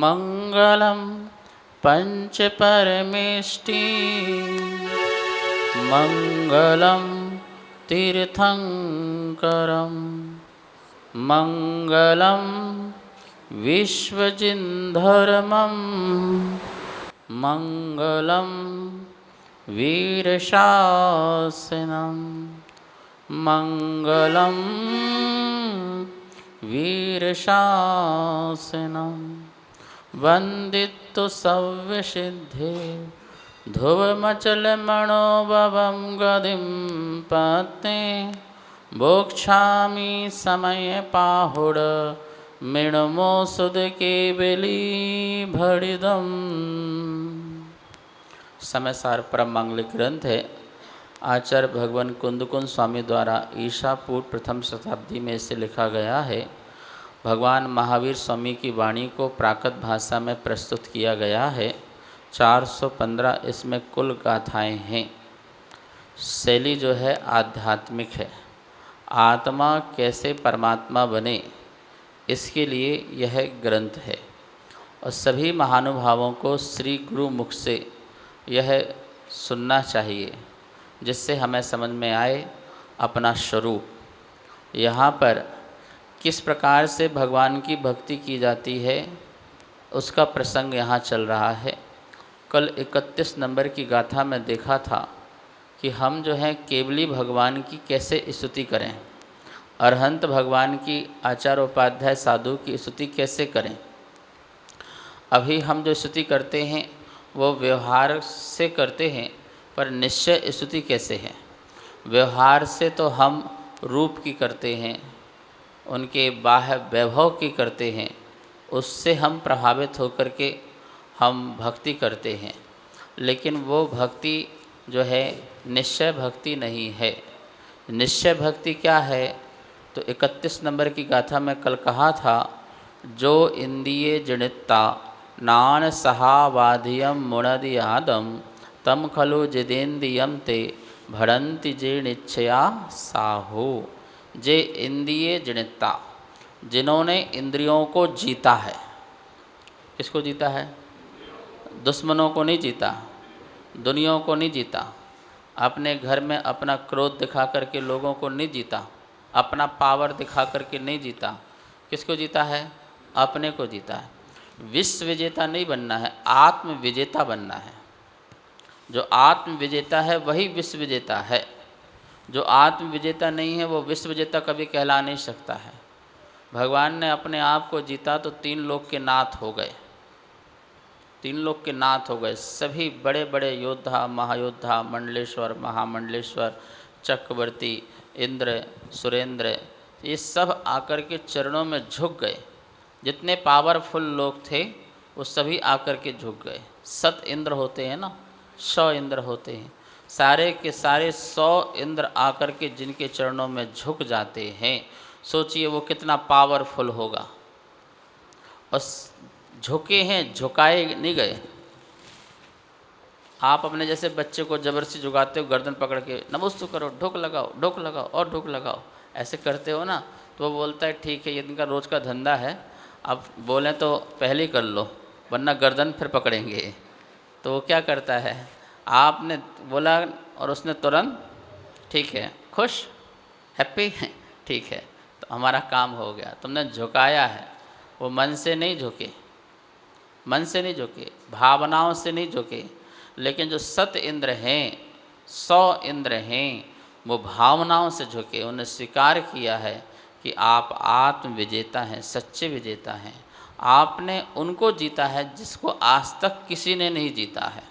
मंगलम पंच परमेष्टि मंगलम तीर्थंकरम मंगलम विश्वजिन्धर्मं मंगलम वीरशासनम मंगलम वीरशासनम वंदितु सव्यसिद्धे ध्रुवमचलमणोभवं गदिं पत्ते बोक्षामि समय पाहुड मृणमो सुद केवली भड़िदम। समय सार परम मांगलिक ग्रंथ है। आचार्य भगवान कुंदकुंद स्वामी द्वारा ईसा पूर्व प्रथम शताब्दी में इसे लिखा गया है। भगवान महावीर स्वामी की वाणी को प्राकृत भाषा में प्रस्तुत किया गया है। 415 इसमें कुल गाथाएं हैं। शैली जो है आध्यात्मिक है। आत्मा कैसे परमात्मा बने, इसके लिए यह ग्रंथ है और सभी महानुभावों को श्री गुरु मुख से यह सुनना चाहिए, जिससे हमें समझ में आए अपना स्वरूप। यहाँ पर किस प्रकार से भगवान की भक्ति की जाती है उसका प्रसंग यहाँ चल रहा है। कल 31 नंबर की गाथा में देखा था कि हम जो हैं केवली भगवान की कैसे स्तुति करें, अरहंत भगवान की आचार्य उपाध्याय साधु की स्तुति कैसे करें। अभी हम जो स्तुति करते हैं वो व्यवहार से करते हैं, पर निश्चय स्तुति कैसे है। व्यवहार से तो हम रूप की करते हैं, उनके बाह्य वैभव की करते हैं, उससे हम प्रभावित होकर के हम भक्ति करते हैं, लेकिन वो भक्ति जो है निश्चय भक्ति नहीं है। निश्चय भक्ति क्या है? तो 31 नंबर की गाथा में कल कहा था, जो इंद्रिय जनिता नान सहावाधियम मुणदियादम तम खलु जिदेन्द्रियम ते भड़ंति जीर्णिच्छया साहू। जे इंद्रिय जनिता, जिन्होंने इंद्रियों को जीता है। किसको जीता है? दुश्मनों को नहीं जीता, दुनिया को नहीं जीता, अपने घर में अपना क्रोध दिखा करके लोगों को नहीं जीता, अपना पावर दिखा करके नहीं जीता। किसको जीता है? अपने को जीता है। विश्व विजेता नहीं बनना है, आत्म विजेता बनना है। जो आत्म विजेता है वही विश्व विजेता है। जो आत्म विजेता नहीं है वो विश्व विजेता कभी कहला नहीं सकता है। भगवान ने अपने आप को जीता तो 3 लोक के नाथ हो गए। 3 लोक के नाथ हो गए। सभी बड़े बड़े योद्धा, महायोद्धा, मंडलेश्वर, महामंडलेश्वर, चक्रवर्ती, इंद्र, सुरेंद्र, ये सब आकर के चरणों में झुक गए। जितने पावरफुल लोग थे वो सभी आकर के झुक गए। 7 इंद्र होते हैं ना, 100 इंद्र होते हैं। सारे के सारे 100 इंद्र आकर के जिनके चरणों में झुक जाते हैं, सोचिए वो कितना पावरफुल होगा। और झुके हैं, झुकाए नहीं गए। आप अपने जैसे बच्चे को जबरदस्ती झुकाते हो, गर्दन पकड़ के नमस्तु करो, ढोक लगाओ, ढोक लगाओ और ढोक लगाओ, ऐसे करते हो ना, तो वो बोलता है ठीक है, ये इनका रोज़ का धंधा है, अब बोलें तो पहले ही कर लो वरना गर्दन फिर पकड़ेंगे। तो वो क्या करता है, आपने बोला और उसने तुरंत ठीक है, खुश, हैप्पी, ठीक है, तो हमारा काम हो गया। तुमने झुकाया है, वो मन से नहीं झुके, मन से नहीं झुके, भावनाओं से नहीं झुके। लेकिन जो 7 इंद्र हैं, 100 इंद्र हैं, वो भावनाओं से झुके। उन्हें स्वीकार किया है कि आप आत्म विजेता हैं, सच्चे विजेता हैं। आपने उनको जीता है जिसको आज तक किसी ने नहीं जीता है।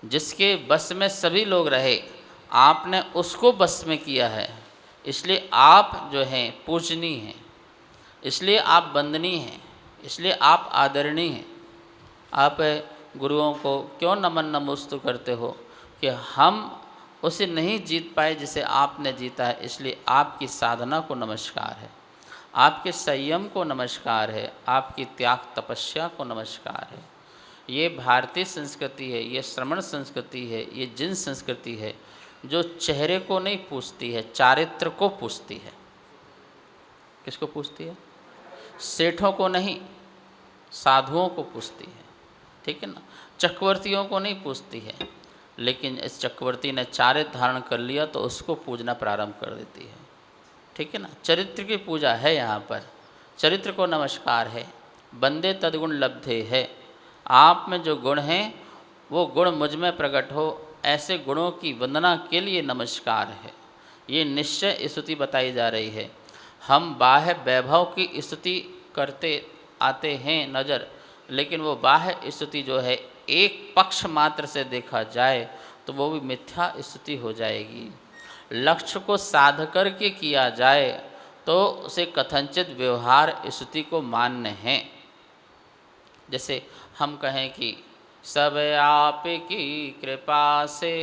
जिसके बस में सभी लोग रहे, आपने उसको बस में किया है। इसलिए आप जो हैं पूजनीय हैं, इसलिए आप वंदनीय हैं, इसलिए आप आदरणीय हैं। आप गुरुओं को क्यों नमन नमोस्तु करते हो कि हम उसे नहीं जीत पाए जिसे आपने जीता है। इसलिए आपकी साधना को नमस्कार है, आपके संयम को नमस्कार है, आपकी त्याग तपस्या को नमस्कार है। ये भारतीय संस्कृति है, ये श्रमण संस्कृति है, ये जिन संस्कृति है जो चेहरे को नहीं पूछती है, चारित्र को पूछती है। किसको पूछती है? सेठों को नहीं, साधुओं को पूजती है, ठीक है ना, चक्रवर्तियों को नहीं पूजती है। लेकिन इस चक्रवर्ती ने चारित्र धारण कर लिया तो उसको पूजना प्रारंभ कर देती है, ठीक है ना। चरित्र की पूजा है यहाँ पर, चरित्र को नमस्कार है। बंदे तदगुण लब्धे है, आप में जो गुण हैं वो गुण मुझ में प्रकट हो, ऐसे गुणों की वंदना के लिए नमस्कार है। ये निश्चय स्तुति बताई जा रही है। हम बाह्य वैभव की स्तुति करते आते हैं नज़र, लेकिन वो बाह्य स्तुति जो है एक पक्ष मात्र से देखा जाए तो वो भी मिथ्या स्तुति हो जाएगी। लक्ष्य को साध कर के किया जाए तो उसे कथनचित व्यवहार स्तुति को मान्य है। जैसे हम कहें कि सब आप की कृपा से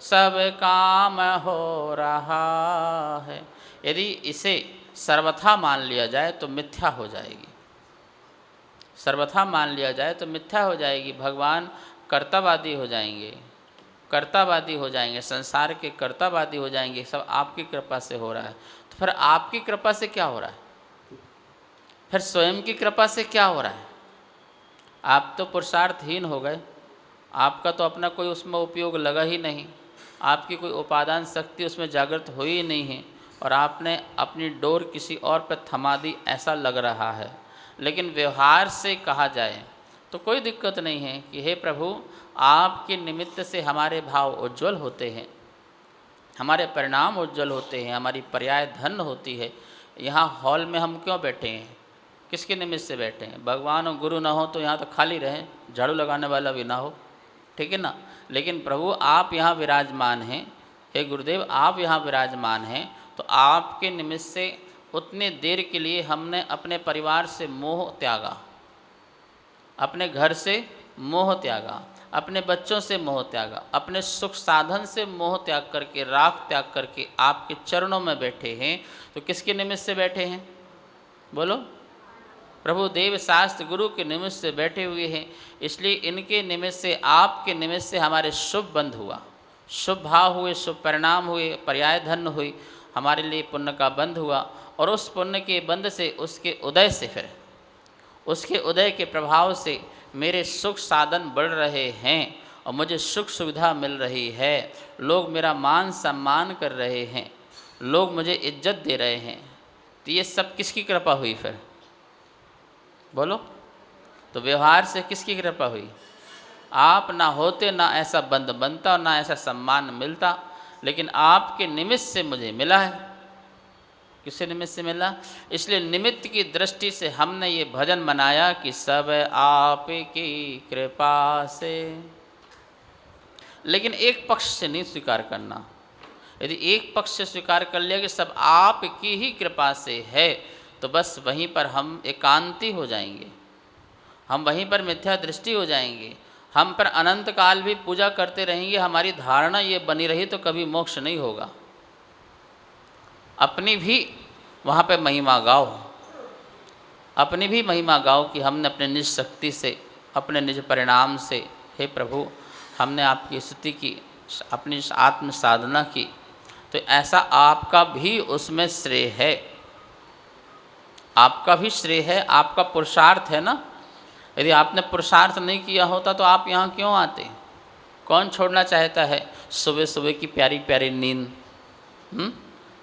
सब काम हो रहा है, यदि इसे सर्वथा मान लिया जाए तो मिथ्या हो जाएगी। सर्वथा मान लिया जाए तो मिथ्या हो जाएगी। भगवान कर्तावादी हो जाएंगे, कर्तावादी हो जाएंगे, संसार के कर्तावादी हो जाएंगे। सब आपकी कृपा से हो रहा है, तो फिर आपकी कृपा से क्या हो रहा है? फिर स्वयं की कृपा से क्या हो रहा है? आप तो पुरुषार्थहीन हो गए, आपका तो अपना कोई उसमें उपयोग लगा ही नहीं, आपकी कोई उपादान शक्ति उसमें जागृत हुई ही नहीं है, और आपने अपनी डोर किसी और पर थमा दी, ऐसा लग रहा है। लेकिन व्यवहार से कहा जाए तो कोई दिक्कत नहीं है कि हे प्रभु, आपके निमित्त से हमारे भाव उज्जवल होते हैं, हमारे परिणाम उज्जवल होते हैं, हमारी पर्याय धन होती है। यहाँ हॉल में हम क्यों बैठे हैं? किसके निमित्त से बैठे हैं? भगवान और गुरु ना हो तो यहाँ तो खाली रहे, झाड़ू लगाने वाला भी ना हो, ठीक है ना। लेकिन प्रभु आप यहाँ विराजमान हैं, हे गुरुदेव आप यहाँ विराजमान हैं, तो आपके निमित्त से उतने देर के लिए हमने अपने परिवार से मोह त्यागा, अपने घर से मोह त्यागा, अपने बच्चों से मोह त्यागा, अपने सुख साधन से मोह त्याग करके, राख त्याग करके आपके चरणों में बैठे हैं। तो किसके निमित्त से बैठे हैं? बोलो। प्रभु देव शास्त्र गुरु के निमित्त से बैठे हुए हैं। इसलिए इनके निमित्त से, आपके निमित्त से हमारे शुभ बंध हुआ, शुभ भाव हुए, शुभ परिणाम हुए, पर्याय धन हुई, हमारे लिए पुण्य का बंध हुआ। और उस पुण्य के बंध से, उसके उदय से, फिर उसके उदय के प्रभाव से मेरे सुख साधन बढ़ रहे हैं और मुझे सुख सुविधा मिल रही है। लोग मेरा मान सम्मान कर रहे हैं, लोग मुझे इज्जत दे रहे हैं। तो ये सब किसकी कृपा हुई फिर? बोलो। तो व्यवहार से किसकी कृपा हुई? आप ना होते ना ऐसा बंध बनता और ना ऐसा सम्मान मिलता, लेकिन आपके निमित्त से मुझे मिला है। किससे निमित्त से मिला? इसलिए निमित्त की दृष्टि से हमने ये भजन मनाया कि सब आपकी कृपा से। लेकिन एक पक्ष से नहीं स्वीकार करना। यदि एक पक्ष से स्वीकार कर लिया कि सब आपकी ही कृपा से है, तो बस वहीं पर हम एकांती हो जाएंगे, हम वहीं पर मिथ्या दृष्टि हो जाएंगे, हम पर अनंत काल भी पूजा करते रहेंगे। हमारी धारणा ये बनी रही तो कभी मोक्ष नहीं होगा। अपनी भी वहाँ पे महिमा गाओ, अपनी भी महिमा गाओ कि हमने अपने निज शक्ति से, अपने निज परिणाम से, हे प्रभु हमने आपकी स्तुति की, अपनी आत्म साधना की, तो ऐसा आपका भी उसमें श्रेय है, आपका भी श्रेय है, आपका पुरुषार्थ है ना। यदि आपने पुरुषार्थ नहीं किया होता तो आप यहाँ क्यों आते? कौन छोड़ना चाहता है सुबह सुबह की प्यारी प्यारी नींद?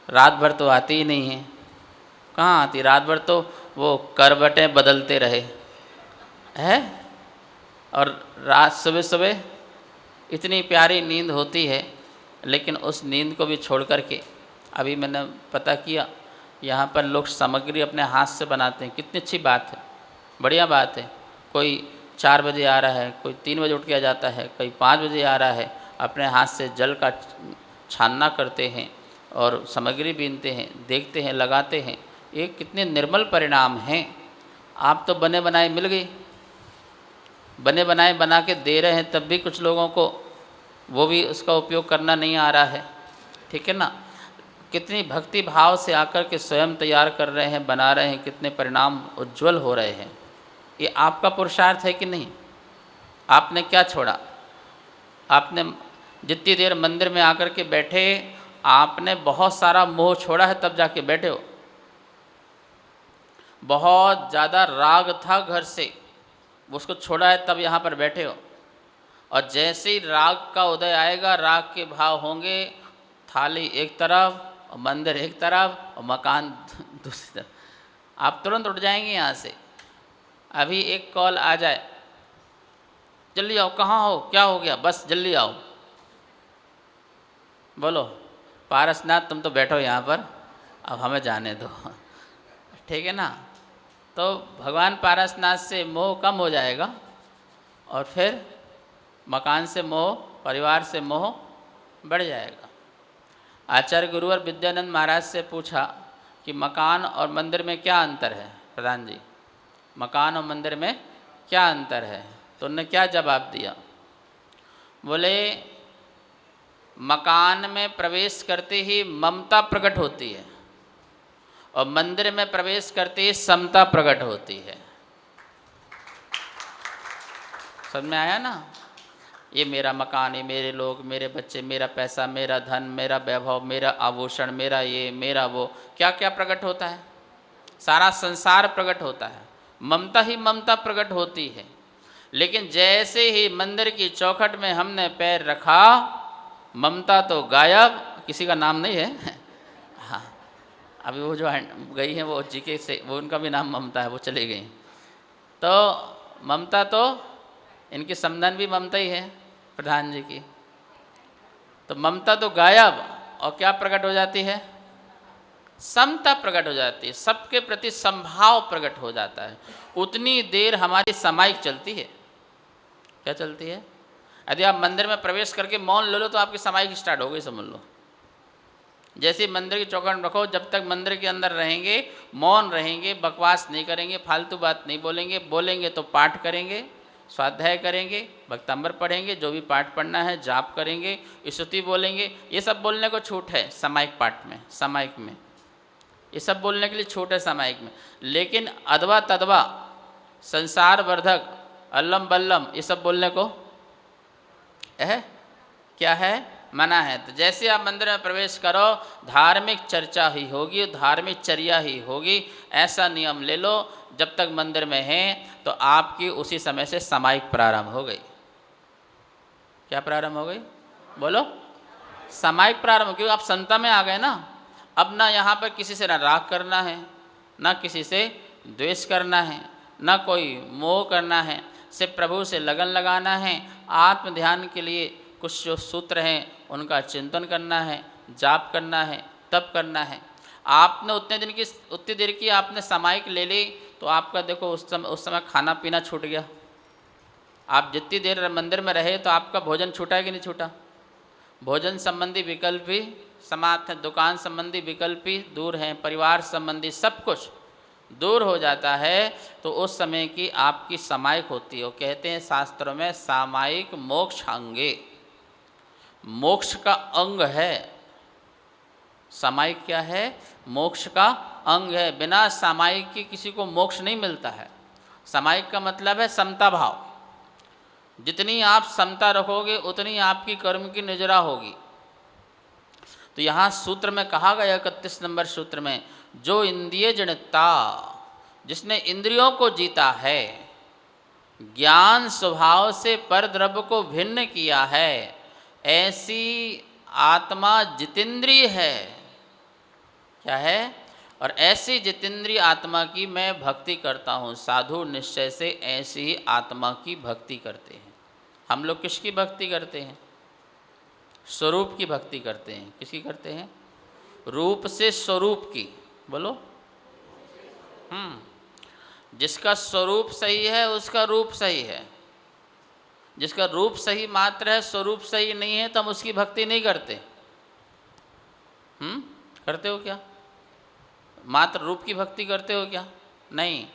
रात भर तो आती ही नहीं है। कहाँ आती? रात भर तो वो करवटें बदलते रहे है, और रात सुबह सुबह इतनी प्यारी नींद होती है, लेकिन उस नींद को भी छोड़ कर के, अभी मैंने पता किया यहाँ पर लोग सामग्री अपने हाथ से बनाते हैं। कितनी अच्छी बात है, बढ़िया बात है। कोई 4 बजे आ रहा है, कोई 3 बजे उठ के आ जाता है, कोई 5 बजे आ रहा है, अपने हाथ से जल का छानना करते हैं और सामग्री बीनते हैं, देखते हैं, लगाते हैं। ये कितने निर्मल परिणाम हैं। आप तो बने बनाए मिल गए, बने बनाए बना के दे रहे हैं, तब भी कुछ लोगों को वो भी उसका उपयोग करना नहीं आ रहा है, ठीक है ना। कितनी भक्ति भाव से आकर के स्वयं तैयार कर रहे हैं, बना रहे हैं, कितने परिणाम उज्जवल हो रहे हैं। ये आपका पुरुषार्थ है कि नहीं? आपने क्या छोड़ा? आपने जितनी देर मंदिर में आकर के बैठे, आपने बहुत सारा मोह छोड़ा है, तब जाके बैठे हो। बहुत ज़्यादा राग था घर से, उसको छोड़ा है तब यहाँ पर बैठे हो। और जैसे ही राग का उदय आएगा, राग के भाव होंगे, थाली एक तरफ और मंदिर एक तरफ और मकान दूसरी तरफ, आप तुरंत उठ जाएंगे यहाँ से। अभी एक कॉल आ जाए, जल्दी आओ, कहाँ हो, क्या हो गया, बस जल्दी आओ, बोलो पारसनाथ तुम तो बैठो यहाँ पर, अब हमें जाने दो। ठीक है ना। तो भगवान पारसनाथ से मोह कम हो जाएगा और फिर मकान से मोह, परिवार से मोह बढ़ जाएगा। आचार्य गुरुवर विद्यानंद महाराज से पूछा कि मकान और मंदिर में क्या अंतर है प्रधान जी, मकान और मंदिर में क्या अंतर है? तो उन्होंने क्या जवाब दिया? बोले मकान में प्रवेश करते ही ममता प्रकट होती है और मंदिर में प्रवेश करते ही समता प्रकट होती है। समझ में आया ना? ये मेरा मकान, ये मेरे लोग, मेरे बच्चे, मेरा पैसा, मेरा धन, मेरा वैभव, मेरा आभूषण, मेरा ये, मेरा वो, क्या क्या प्रकट होता है? सारा संसार प्रकट होता है। ममता ही ममता प्रकट होती है। लेकिन जैसे ही मंदिर की चौखट में हमने पैर रखा, ममता तो गायब, किसी का नाम नहीं है। हाँ, अभी वो जो गई हैं वो जीके से, वो उनका भी नाम ममता है, वो चली गई। तो ममता तो, इनकी समधन भी ममता ही है प्रधान जी की। तो ममता तो गायब और क्या प्रकट हो जाती है? समता प्रकट हो जाती है, सबके प्रति संभाव प्रकट हो जाता है। उतनी देर हमारी सामायिक चलती है। क्या चलती है? यदि आप मंदिर में प्रवेश करके मौन ले लो तो आपकी सामायिक स्टार्ट हो गई, समझ लो। जैसे मंदिर की चौखट में रखो, जब तक मंदिर के अंदर रहेंगे, मौन रहेंगे, बकवास नहीं करेंगे, फालतू बात नहीं बोलेंगे, बोलेंगे तो पाठ करेंगे, स्वाध्याय करेंगे, भक्तांबर पढ़ेंगे, जो भी पाठ पढ़ना है, जाप करेंगे, स्तुति बोलेंगे। ये सब बोलने को छूट है सामायिक पाठ में, सामायिक में ये सब बोलने के लिए छूट है सामायिक में। लेकिन अदवा तदवा, संसार वर्धक, अल्लम बल्लम, ये सब बोलने को है क्या है? मना है। तो जैसे आप मंदिर में प्रवेश करो, धार्मिक चर्चा ही होगी, धार्मिक चर्या ही होगी, ऐसा नियम ले लो। जब तक मंदिर में हैं तो आपकी उसी समय से सामायिक प्रारंभ हो गई। क्या प्रारंभ हो गई? बोलो, सामायिक प्रारंभ। क्योंकि आप संता में आ गए ना। अब ना यहाँ पर किसी से ना राग करना है, ना किसी से द्वेष करना है, ना कोई मोह करना है, सिर्फ प्रभु से लगन लगाना है। आत्म ध्यान के लिए कुछ जो सूत्र हैं उनका चिंतन करना है, जाप करना है, तप करना है। आपने उतनी देर की आपने सामायिक ले ली तो आपका देखो उस समय खाना पीना छूट गया। आप जितनी देर मंदिर में रहे तो आपका भोजन छूटा है कि नहीं छूटा? भोजन संबंधी विकल्प भी समाप्त है, दुकान संबंधी विकल्प भी दूर हैं, परिवार संबंधी सब कुछ दूर हो जाता है। तो उस समय की आपकी सामायिक होती है। वो कहते हैं शास्त्रों में सामायिक मोक्ष अंगे, मोक्ष का अंग है। सामायिक क्या है? मोक्ष का अंग है। बिना सामायिक की किसी को मोक्ष नहीं मिलता है। सामायिक का मतलब है समता भाव। जितनी आप समता रखोगे उतनी आपकी कर्म की निजरा होगी। तो यहाँ सूत्र में कहा गया 31 नंबर सूत्र में, जो इंद्रिय जनिता, जिसने इंद्रियों को जीता है, ज्ञान स्वभाव से पर द्रव्य को भिन्न किया है, ऐसी आत्मा जितेंद्रिय है। क्या है? और ऐसी जितेंद्रिय आत्मा की मैं भक्ति करता हूँ। साधु निश्चय से ऐसी ही आत्मा की भक्ति करते हैं। हम लोग किसकी भक्ति करते हैं? स्वरूप की भक्ति करते हैं। किसकी करते हैं? रूप से स्वरूप की। बोलो। जिसका स्वरूप सही है उसका रूप सही है। जिसका रूप सही मात्र है, स्वरूप सही नहीं है, तो हम उसकी भक्ति नहीं करते। करते हो क्या? मात्र रूप की भक्ति करते हो क्या? नहीं।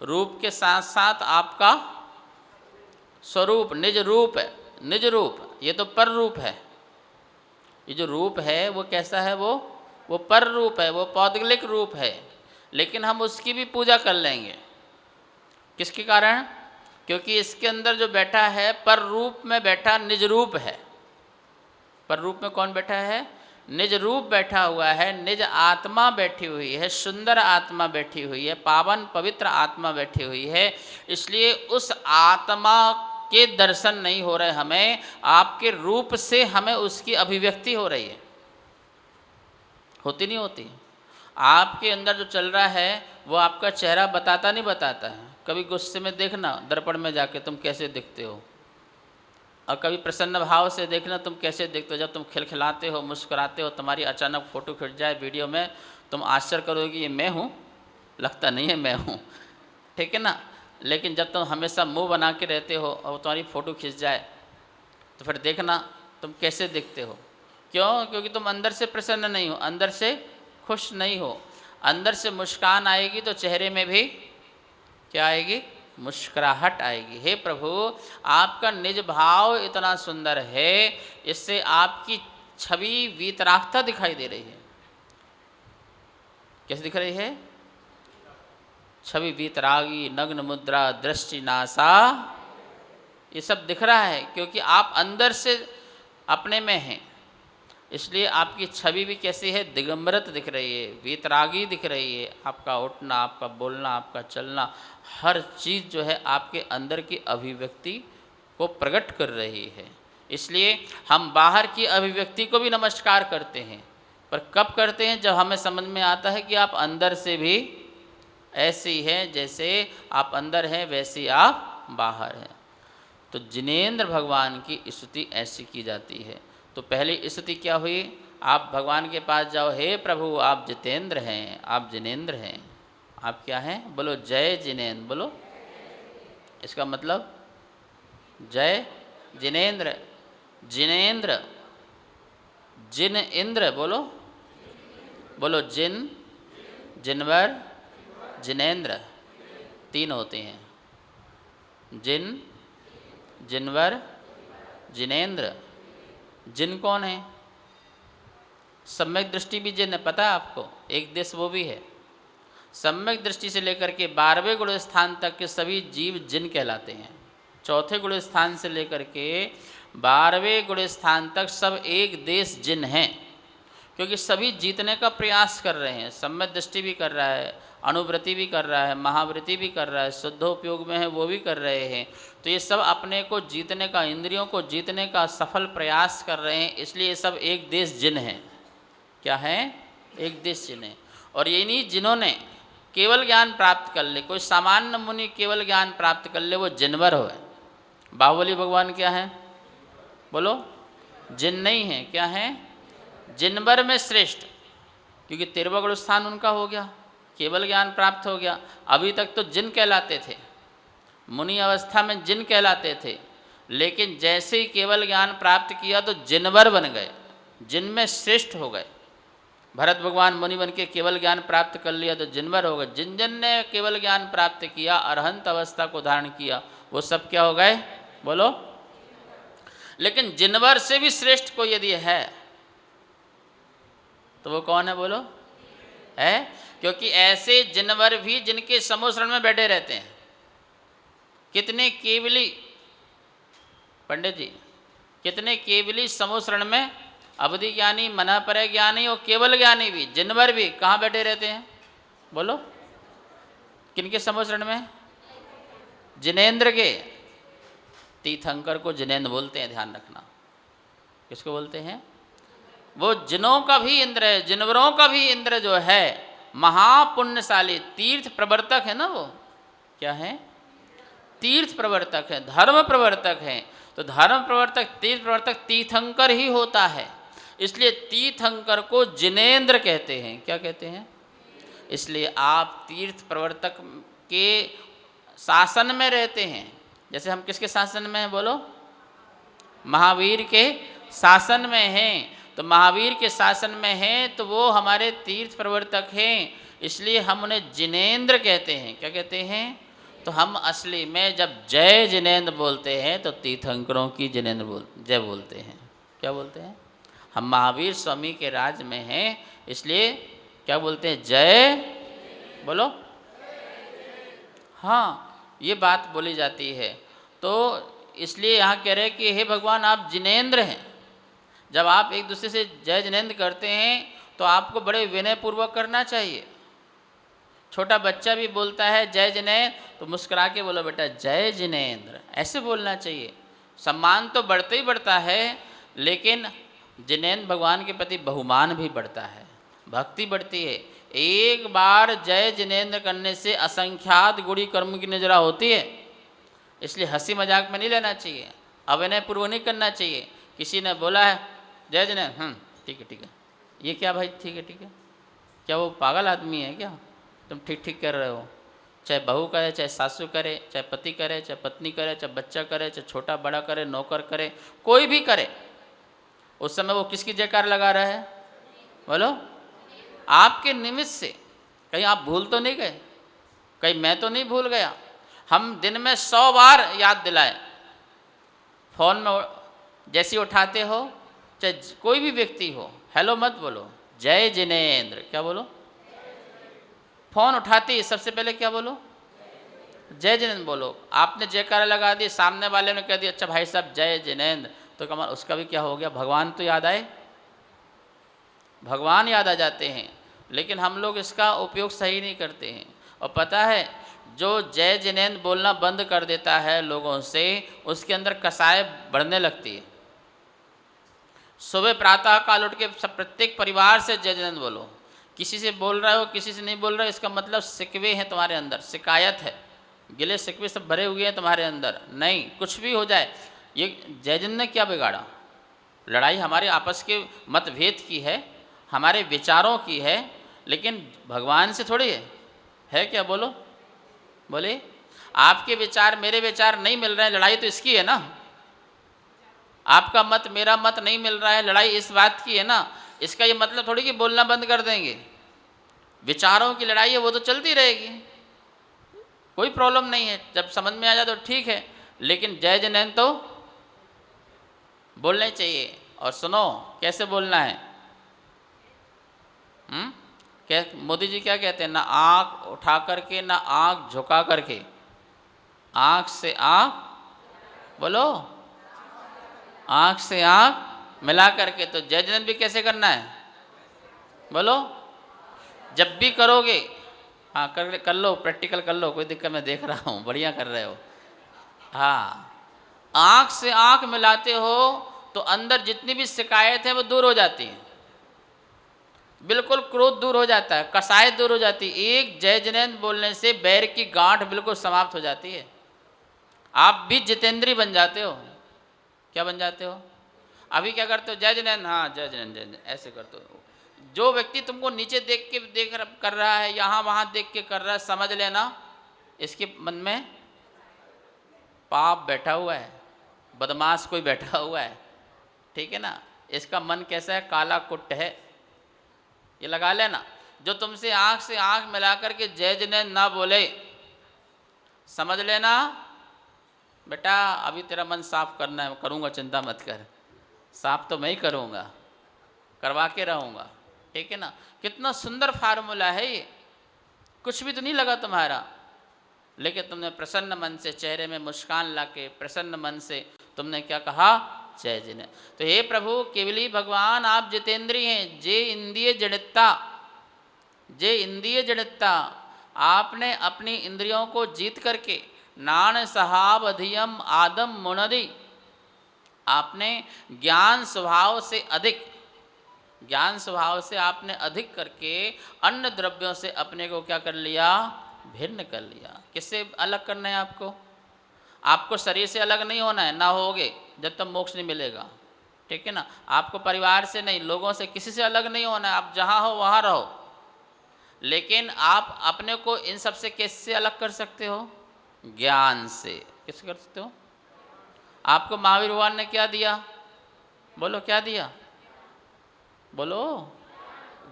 रूप के साथ साथ आपका स्वरूप, निज रूप है। निज रूप, ये तो पर रूप है। ये जो रूप है वो कैसा है? वो पर रूप है, वो पौद्गलिक रूप है। लेकिन हम उसकी भी पूजा कर लेंगे। किसके कारण? क्योंकि इसके अंदर जो बैठा है पर रूप में बैठा निज रूप है। पर रूप में कौन बैठा है? निज रूप बैठा हुआ है, निज आत्मा बैठी हुई है, सुंदर आत्मा बैठी हुई है, पावन पवित्र आत्मा बैठी हुई है। इसलिए उस आत्मा के दर्शन नहीं हो रहे हमें, आपके रूप से हमें उसकी अभिव्यक्ति हो रही है। होती नहीं होती? आपके अंदर जो चल रहा है वो आपका चेहरा बताता नहीं बताता है। कभी गुस्से में देखना दर्पण में जाके तुम कैसे दिखते हो, और कभी प्रसन्न भाव से देखना तुम कैसे दिखते हो। जब तुम खिलखिलाते हो, मुस्कुराते हो, तुम्हारी अचानक फ़ोटो खिंच जाए वीडियो में, तुम आश्चर्य करोगे ये मैं हूँ? लगता नहीं है मैं हूँ, ठीक है ना। लेकिन जब तुम हमेशा मुंह बना के रहते हो और तुम्हारी फ़ोटो खिंच जाए तो फिर देखना तुम कैसे दिखते हो। क्यों? क्योंकि तुम अंदर से प्रसन्न नहीं हो, अंदर से खुश नहीं हो। अंदर से मुस्कान आएगी तो चेहरे में भी क्या आएगी? मुस्कुराहट आएगी। हे प्रभु, आपका निज भाव इतना सुंदर है, इससे आपकी छवि वीतरागता दिखाई दे रही है। कैसे दिख रही है? छवि वीतरागी, नग्न मुद्रा, दृष्टि नासा, ये सब दिख रहा है क्योंकि आप अंदर से अपने में हैं। इसलिए आपकी छवि भी कैसी है? दिगंबरत दिख रही है, वीतरागी दिख रही है। आपका उठना, आपका बोलना, आपका चलना, हर चीज़ जो है आपके अंदर की अभिव्यक्ति को प्रकट कर रही है। इसलिए हम बाहर की अभिव्यक्ति को भी नमस्कार करते हैं, पर कब करते हैं? जब हमें समझ में आता है कि आप अंदर से भी ऐसी हैं, जैसे आप अंदर हैं वैसी आप बाहर हैं। तो जिनेंद्र भगवान की स्तुति ऐसी की जाती है। तो पहली स्तुति क्या हुई? आप भगवान के पास जाओ, हे प्रभु आप जितेंद्र हैं, आप जिनेंद्र हैं। आप क्या हैं? बोलो जय जिनेंद्र। बोलो, इसका मतलब जय जिनेंद्र। जिनेंद्र, जिन इंद्र, बोलो बोलो, जिन, जिनवर, जिनेंद्र, तीन होते हैं। जिन, जिनवर, जिनेंद्र। जिन कौन है? सम्यक दृष्टि भी जिन है, पता है आपको? एक देश वो भी है। सम्यक दृष्टि से लेकर के 12वें गुण स्थान तक के सभी जीव जिन कहलाते हैं। चौथे गुण स्थान से लेकर के 12वें गुण स्थान तक सब एक देश जिन हैं, क्योंकि सभी जीतने का प्रयास कर रहे हैं। सम्यक दृष्टि भी कर रहा है, अनुवृत्ति भी कर रहा है, महावृत्ति भी कर रहा है, शुद्धोपयोग में है वो भी कर रहे हैं। तो ये सब अपने को जीतने का, इंद्रियों को जीतने का सफल प्रयास कर रहे हैं। इसलिए ये सब एक देश जिन हैं। क्या है? एक देश जिन है। और ये नहीं जिन्होंने केवल ज्ञान प्राप्त कर ले, कोई सामान्य मुनि केवल ज्ञान प्राप्त कर ले, वो जिनवर हो। बाहुबली भगवान क्या है? बोलो, जिन नहीं है, क्या है? जिनवर में श्रेष्ठ, क्योंकि 13वां गुण स्थान उनका हो गया, केवल ज्ञान प्राप्त हो गया। अभी तक तो जिन कहलाते थे, मुनि अवस्था में जिन कहलाते थे, लेकिन जैसे ही केवल ज्ञान प्राप्त किया तो जिनवर बन गए, जिन में श्रेष्ठ हो गए। भरत भगवान मुनि बन के केवल ज्ञान प्राप्त कर लिया तो जिनवर हो गए। जिन जिन ने केवल ज्ञान प्राप्त किया, अरहंत अवस्था को धारण किया, वो सब क्या हो गए? बोलो। लेकिन जिनवर से भी श्रेष्ठ कोई यदि है तो वो कौन है? बोलो, है। क्योंकि ऐसे जिनवर भी जिनके समोशरण में बैठे रहते हैं। कितने केवली पंडित जी, कितने केवली समोशरण में, अवधि ज्ञानी, मना पर ज्ञानी और केवल ज्ञानी भी, जिनवर भी कहाँ बैठे रहते हैं? बोलो, किनके समोशरण में? जिनेंद्र के। तीर्थंकर को जिनेंद्र बोलते हैं, ध्यान रखना। किसको बोलते हैं? वो जिनों का भी इंद्र है, जिनवरों का भी इंद्र जो है, महापुण्यशाली तीर्थ प्रवर्तक है ना। वो क्या है? तीर्थ प्रवर्तक है, धर्म प्रवर्तक है। तो धर्म प्रवर्तक, तीर्थ प्रवर्तक तीर्थंकर ही होता है। इसलिए तीर्थंकर को जिनेंद्र कहते हैं। क्या कहते हैं? इसलिए आप तीर्थ प्रवर्तक के शासन में रहते हैं। जैसे हम किसके शासन में हैं? बोलो, महावीर के शासन में हैं। तो महावीर के शासन में हैं तो वो हमारे तीर्थ प्रवर्तक हैं, इसलिए हम उन्हें जिनेंद्र कहते हैं। क्या कहते हैं? तो हम असली में जब जय जिनेंद्र बोलते हैं तो तीर्थंकरों की जिनेंद्र जय बोलते हैं। क्या बोलते हैं? हम महावीर स्वामी के राज में हैं, इसलिए क्या बोलते हैं? जय। बोलो, हाँ, ये बात बोली जाती है। तो इसलिए यहाँ कह रहे हैं कि हे भगवान आप जिनेंद्र हैं। जब आप एक दूसरे से जय जिनेंद्र करते हैं तो आपको बड़े विनयपूर्वक करना चाहिए। छोटा बच्चा भी बोलता है जय जिनेंद्र तो मुस्कुरा के बोलो बेटा जय जिनेंद्र, ऐसे बोलना चाहिए। सम्मान तो बढ़ते ही बढ़ता है, लेकिन जिनेंद्र भगवान के प्रति बहुमान भी बढ़ता है, भक्ति बढ़ती है। एक बार जय जिनेंद्र करने से असंख्यात गुणी कर्म की नजरा होती है, इसलिए हंसी मजाक में नहीं लेना चाहिए, अविनय पूर्व नहीं करना चाहिए। किसी ने बोला है जय जिनेंद्र, ठीक है ठीक है, ये क्या भाई ठीक है ठीक है, क्या वो पागल आदमी है क्या, तुम ठीक ठीक कर रहे हो। चाहे बहू करे, चाहे सासू करे, चाहे पति करे, चाहे पत्नी करे, चाहे बच्चा करे, चाहे छोटा बड़ा करे, नौकर करे, कोई भी करे, उस समय वो किसकी जयकार लगा रहा है, बोलो आपके निमित्त से। कहीं आप भूल तो नहीं गए, कहीं मैं तो नहीं भूल गया। हम दिन में 100 बार याद दिलाए, फ़ोन में जैसे उठाते हो, चाहे कोई भी व्यक्ति हो, हेलो मत बोलो, जय जिनेंद्र, क्या बोलो, फ़ोन उठाते ही सबसे पहले क्या बोलो, जय जिनेंद्र बोलो। आपने जयकारा लगा दी, सामने वाले ने कह दिया अच्छा भाई साहब जय जिनेंद्र, तो कमाल, उसका भी क्या हो गया, भगवान तो याद आए, भगवान याद आ जाते हैं। लेकिन हम लोग इसका उपयोग सही नहीं करते हैं। और पता है जो जय जिनेंद्र बोलना बंद कर देता है लोगों से, उसके अंदर कसाय बढ़ने लगती है। सुबह प्रातः काल उठ के सब प्रत्येक परिवार से जय जिनेंद्र बोलो। किसी से बोल रहे हो, किसी से नहीं बोल रहे हो, इसका मतलब सिकवे हैं तुम्हारे अंदर, शिकायत है, गिले शिकवे सब भरे हुए हैं तुम्हारे अंदर। नहीं, कुछ भी हो जाए, ये जय जिनेंद्र ने क्या बिगाड़ा, लड़ाई हमारे आपस के मतभेद की है, हमारे विचारों की है, लेकिन भगवान से थोड़ी है क्या, बोलो बोले। आपके विचार मेरे विचार नहीं मिल रहे हैं, लड़ाई तो इसकी है ना। आपका मत मेरा मत नहीं मिल रहा है, लड़ाई इस बात की है ना। इसका ये मतलब थोड़ी कि बोलना बंद कर देंगे, विचारों की लड़ाई है वो तो चलती रहेगी, कोई प्रॉब्लम नहीं है, जब समझ में आ जाए तो ठीक है। लेकिन जय जिनेंद्र तो बोलने चाहिए। और सुनो कैसे बोलना है, क्या मोदी जी क्या कहते हैं, ना आँख उठा करके ना आँख झुका करके, आँख से आँख, बोलो आँख से आँख मिला करके। तो जय जिनेंद्र भी कैसे करना है, बोलो जब भी करोगे, हाँ कर लो, प्रैक्टिकल कर लो, कोई दिक्कत, मैं देख रहा हूँ बढ़िया कर रहे हो। हाँ, आँख से आँख मिलाते हो तो अंदर जितनी भी शिकायत है वो दूर हो जाती है, बिल्कुल क्रोध दूर हो जाता है, कसाय दूर हो जाती है। एक जय जिनेंद्र बोलने से बैर की गांठ बिल्कुल समाप्त हो जाती है। आप भी जितेंद्री बन जाते हो। क्या बन जाते हो, अभी क्या करते हो, जय जिनेंद्र, हाँ जय जिनेंद्र जय जिनेंद्र ऐसे करते हो। जो व्यक्ति तुमको नीचे देख कर रहा है, यहाँ वहाँ देख के कर रहा है, समझ लेना इसके मन में पाप बैठा हुआ है, बदमाश कोई बैठा हुआ है, ठीक है ना। इसका मन कैसा है, काला कुट है, ये लगा लेना। जो तुमसे आँख से आँख मिला करके जय जिनेंद्र ना बोले, समझ लेना बेटा अभी तेरा मन साफ करना है, करूँगा, चिंता मत कर, साफ तो मैं ही करूँगा, करवा के रहूँगा, ठीक है ना। कितना सुंदर फार्मूला है ये, कुछ भी तो नहीं लगा तुम्हारा, लेकिन तुमने प्रसन्न मन से, चेहरे में मुस्कान लाके प्रसन्न मन से तुमने क्या कहा, जय जिनेंद्र। तो हे प्रभु केवली भगवान आप जितेंद्री हैं, जे इंद्रिय जड़ितता, जे इंद्रिय जड़ितता, आपने अपनी इंद्रियों को जीत करके नान सहाब अधियम आदम मुनदि, आपने ज्ञान स्वभाव से अधिक, ज्ञान स्वभाव से आपने अधिक करके अन्य द्रव्यों से अपने को क्या कर लिया, भिन्न कर लिया। किससे अलग करना है आपको, आपको शरीर से अलग नहीं होना है, ना होगे जब तक मोक्ष नहीं मिलेगा, ठीक है ना। आपको परिवार से नहीं, लोगों से, किसी से अलग नहीं होना है, आप जहाँ हो वहाँ रहो। लेकिन आप अपने को इन सब से कैसे अलग कर सकते हो, ज्ञान से। किससे कर सकते हो, आपको महावीर भगवान ने क्या दिया, बोलो क्या दिया, बोलो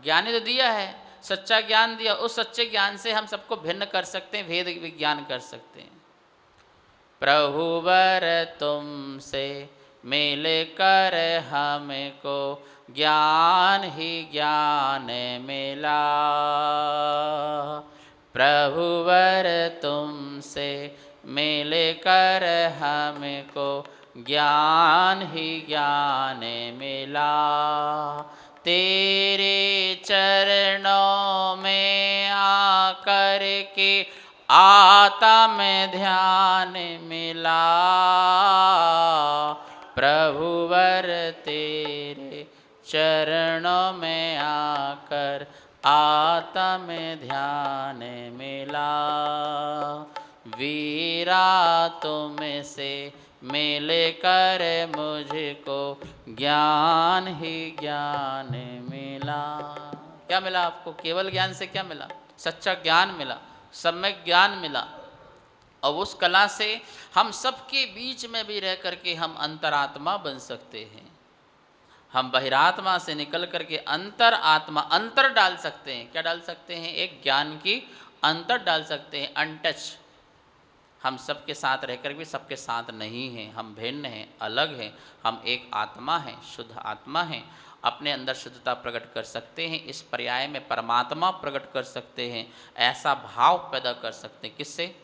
ज्ञान ही तो दिया है, सच्चा ज्ञान दिया। उस सच्चे ज्ञान से हम सबको भिन्न कर सकते हैं, भेद विज्ञान कर सकते हैं। प्रभुवर तुमसे मिल कर हमको ज्ञान ही ज्ञान मिला, प्रभुवर तुमसे मिल कर हमको ज्ञान ही ज्ञान मिला। मिला। तेरे चरणों में आकर के आत्म ध्यान मिला। प्रभुवर तेरे चरणों में आकर आत्म ध्यान मिला। वीरा तुमसे मिल कर मुझको ज्ञान ही ज्ञान मिला। क्या मिला आपको? केवल ज्ञान से क्या मिला? सच्चा ज्ञान मिला, सम्यक ज्ञान मिला। और उस कला से हम सबके बीच में भी रह करके हम अंतरात्मा बन सकते हैं। हम बहिरात्मा से निकल करके अंतर आत्मा अंतर डाल सकते हैं। क्या डाल सकते हैं? एक ज्ञान की अंतर डाल सकते हैं, अनटच। हम सबके साथ रहकर भी सबके साथ नहीं हैं, हम भिन्न हैं, अलग हैं। हम एक आत्मा हैं, शुद्ध आत्मा हैं। अपने अंदर शुद्धता प्रकट कर सकते हैं। इस पर्याय में परमात्मा प्रकट कर सकते हैं। ऐसा भाव पैदा कर सकते हैं। किससे?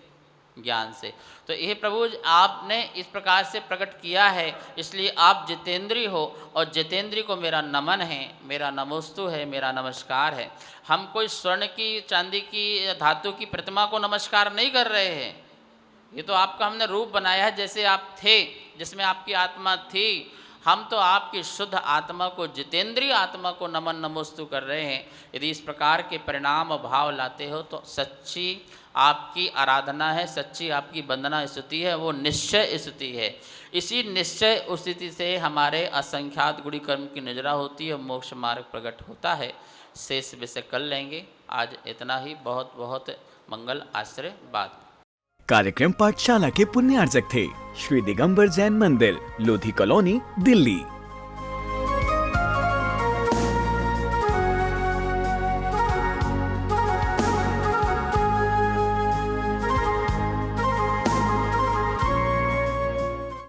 ज्ञान से। तो ये प्रभु आपने इस प्रकार से प्रकट किया है, इसलिए आप जितेंद्रीय हो। और जितेंद्रीय को मेरा नमन है, मेरा नमोस्तु है, मेरा नमस्कार है। हम कोई स्वर्ण की, चांदी की, धातु की प्रतिमा को नमस्कार नहीं कर रहे हैं। ये तो आपका हमने रूप बनाया है, जैसे आप थे, जिसमें आपकी आत्मा थी। हम तो आपकी शुद्ध आत्मा को, जितेंद्रीय आत्मा को नमन नमोस्तु कर रहे हैं। यदि इस प्रकार के परिणाम भाव लाते हो तो सच्ची आपकी आराधना है, सच्ची आपकी वंदना स्तुति है, वो निश्चय स्तुति है। इसी निश्चय स्थिति से हमारे असंख्यात गुणी कर्म की निजरा होती है, मोक्ष मार्ग प्रकट होता है। शेष विषय कल लेंगे। आज इतना ही। बहुत बहुत मंगल आशीर्वाद। कार्यक्रम पाठशाला के पुण्यार्जक थे श्री दिगंबर जैन मंदिर, लोधी कॉलोनी, दिल्ली।